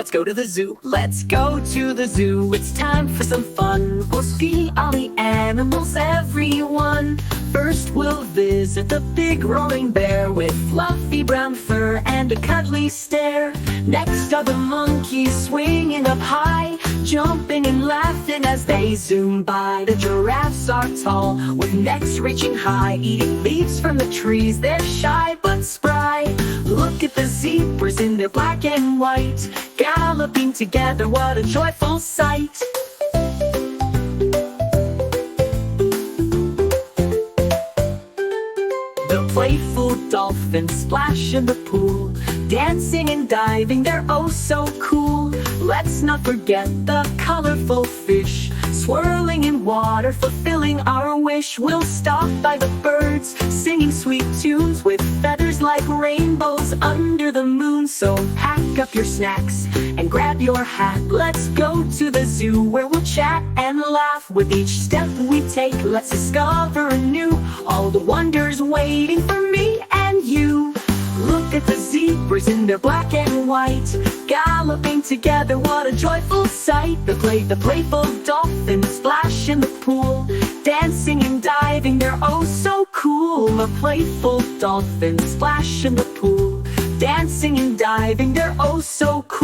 let's go to the zoo. Let's go to the zoo, it's time for some fun. We'll see all the animals, everyone. First we'll visit the big roaring bear with fluffy brown fur and a cuddly stare. Next are the monkeys swinging up high, jumping and laughing as they zoom by. The giraffes are tall, with necks reaching high, eating leaves from the trees. They're shy but spry. Look at the zebras in their black and white, galloping together, what a joyful sight. The playful dolphins splash in the pool, dancing and diving, they're oh so cool. Let's not forget the colorful fish, swirling in water, fulfilling our wish. We'll stop by the birds, singing sweet tunes with feathers like rainbows under the moon. So pack up your snacks and grab your hat. Let's go to the zoo where we'll chat and laugh. With each step we take, let's discover anew all the wonders waiting for me and you. Look at the zebras in their black and white, galloping together, what a joyful sight. The playful dolphins splash in the pool, dancing and diving, they're oh so cool. The playful dolphins splash in the pool, dancing and diving, they're oh so cool.